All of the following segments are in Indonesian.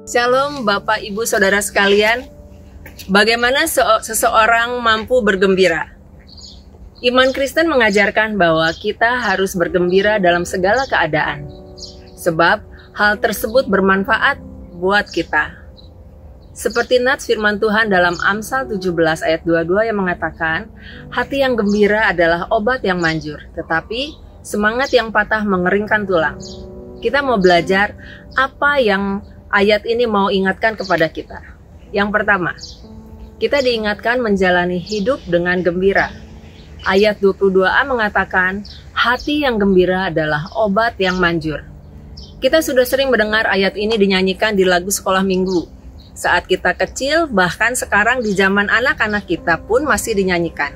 Shalom Bapak Ibu Saudara sekalian. Bagaimana seseorang mampu bergembira? Iman Kristen mengajarkan bahwa kita harus bergembira dalam segala keadaan. Sebab hal tersebut bermanfaat buat kita. Seperti nats firman Tuhan dalam Amsal 17 ayat 22 yang mengatakan, hati yang gembira adalah obat yang manjur, tetapi semangat yang patah mengeringkan tulang. Kita mau belajar apa yang ayat ini mau ingatkan kepada kita. Yang pertama, kita diingatkan menjalani hidup dengan gembira. Ayat 22a mengatakan, hati yang gembira adalah obat yang manjur. Kita sudah sering mendengar ayat ini dinyanyikan di lagu sekolah minggu. Saat kita kecil, bahkan sekarang di zaman anak-anak kita pun masih dinyanyikan.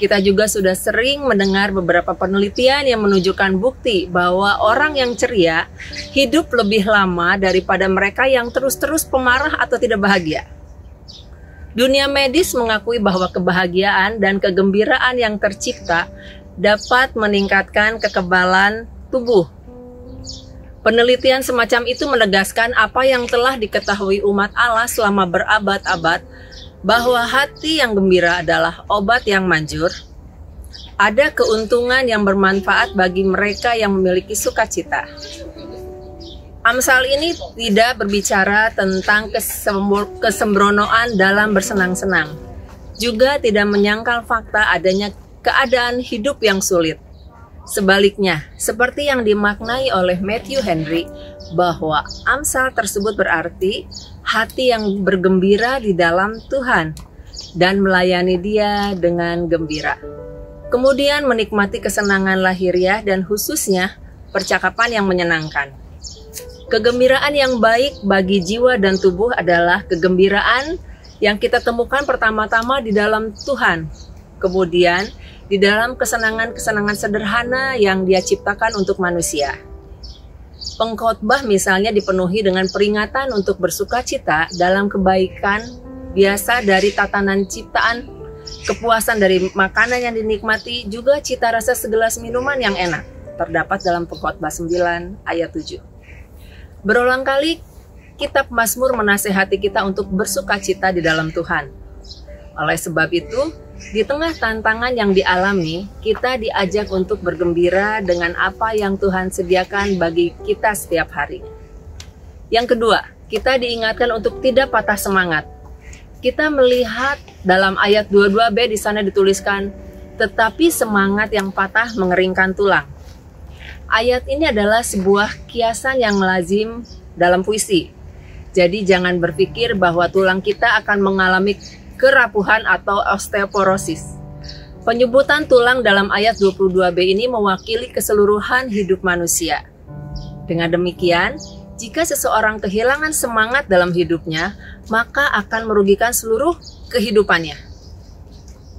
Kita juga sudah sering mendengar beberapa penelitian yang menunjukkan bukti bahwa orang yang ceria hidup lebih lama daripada mereka yang terus-terus pemarah atau tidak bahagia. Dunia medis mengakui bahwa kebahagiaan dan kegembiraan yang tercipta dapat meningkatkan kekebalan tubuh. Penelitian semacam itu menegaskan apa yang telah diketahui umat Allah selama berabad-abad, bahwa hati yang gembira adalah obat yang manjur. Ada keuntungan yang bermanfaat bagi mereka yang memiliki sukacita. Amsal ini tidak berbicara tentang kesembronoan dalam bersenang-senang. Juga tidak menyangkal fakta adanya keadaan hidup yang sulit. Sebaliknya, seperti yang dimaknai oleh Matthew Henry, bahwa Amsal tersebut berarti hati yang bergembira di dalam Tuhan dan melayani Dia dengan gembira. Kemudian menikmati kesenangan lahiriah dan khususnya percakapan yang menyenangkan. Kegembiraan yang baik bagi jiwa dan tubuh adalah kegembiraan yang kita temukan pertama-tama di dalam Tuhan. Kemudian di dalam kesenangan-kesenangan sederhana yang Dia ciptakan untuk manusia. Pengkhotbah misalnya dipenuhi dengan peringatan untuk bersukacita dalam kebaikan biasa dari tatanan ciptaan, kepuasan dari makanan yang dinikmati, juga cita rasa segelas minuman yang enak, terdapat dalam Pengkhotbah 9 ayat 7. Berulang kali kitab Mazmur menasehati kita untuk bersukacita di dalam Tuhan. Oleh sebab itu, di tengah tantangan yang dialami, kita diajak untuk bergembira dengan apa yang Tuhan sediakan bagi kita setiap hari. Yang kedua, kita diingatkan untuk tidak patah semangat. Kita melihat dalam ayat 22b di sana dituliskan, tetapi semangat yang patah mengeringkan tulang. Ayat ini adalah sebuah kiasan yang lazim dalam puisi. Jadi jangan berpikir bahwa tulang kita akan mengalami kerapuhan atau osteoporosis. Penyebutan tulang dalam ayat 22b ini mewakili keseluruhan hidup manusia. Dengan demikian, jika seseorang kehilangan semangat dalam hidupnya, maka akan merugikan seluruh kehidupannya.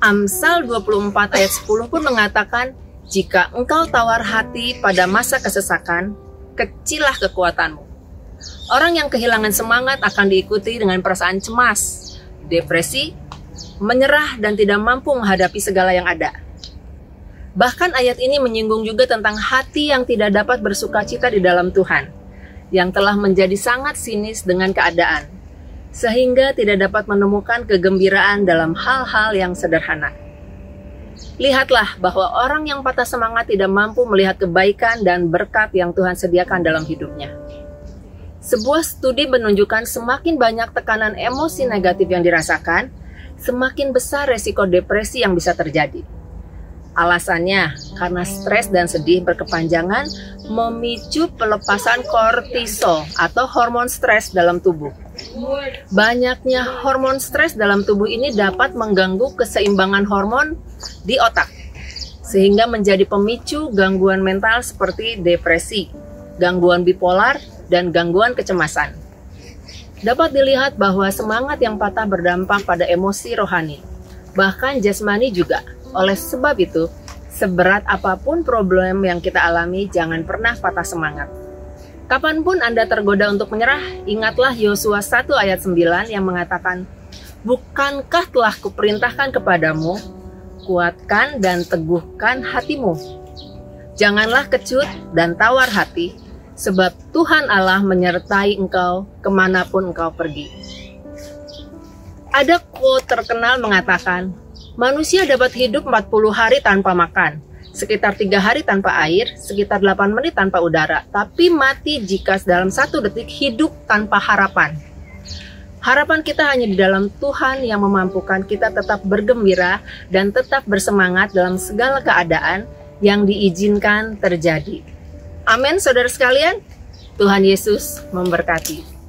Amsal 24 ayat 10 pun mengatakan, jika engkau tawar hati pada masa kesesakan, kecillah kekuatanmu. Orang yang kehilangan semangat akan diikuti dengan perasaan cemas, depresi, menyerah, dan tidak mampu menghadapi segala yang ada. Bahkan ayat ini menyinggung juga tentang hati yang tidak dapat bersukacita di dalam Tuhan, yang telah menjadi sangat sinis dengan keadaan, sehingga tidak dapat menemukan kegembiraan dalam hal-hal yang sederhana. Lihatlah bahwa orang yang patah semangat tidak mampu melihat kebaikan dan berkat yang Tuhan sediakan dalam hidupnya. Sebuah studi menunjukkan semakin banyak tekanan emosi negatif yang dirasakan, semakin besar resiko depresi yang bisa terjadi. Alasannya, karena stres dan sedih berkepanjangan memicu pelepasan kortisol atau hormon stres dalam tubuh. Banyaknya hormon stres dalam tubuh ini dapat mengganggu keseimbangan hormon di otak, sehingga menjadi pemicu gangguan mental seperti depresi, gangguan bipolar, dan gangguan kecemasan. Dapat dilihat bahwa semangat yang patah berdampak pada emosi rohani, bahkan jasmani juga. Oleh sebab itu, seberat apapun problem yang kita alami, jangan pernah patah semangat. Kapanpun Anda tergoda untuk menyerah, ingatlah Yosua 1 ayat 9 yang mengatakan, bukankah telah kuperintahkan kepadamu, kuatkan dan teguhkan hatimu. Janganlah kecut dan tawar hati, sebab Tuhan Allah menyertai engkau kemanapun engkau pergi. Ada quote terkenal mengatakan, manusia dapat hidup 40 hari tanpa makan, sekitar 3 hari tanpa air, sekitar 8 menit tanpa udara, tapi mati jika dalam 1 detik hidup tanpa harapan. Harapan kita hanya di dalam Tuhan yang memampukan kita tetap bergembira dan tetap bersemangat dalam segala keadaan yang diizinkan terjadi. Amin, saudara sekalian. Tuhan Yesus memberkati.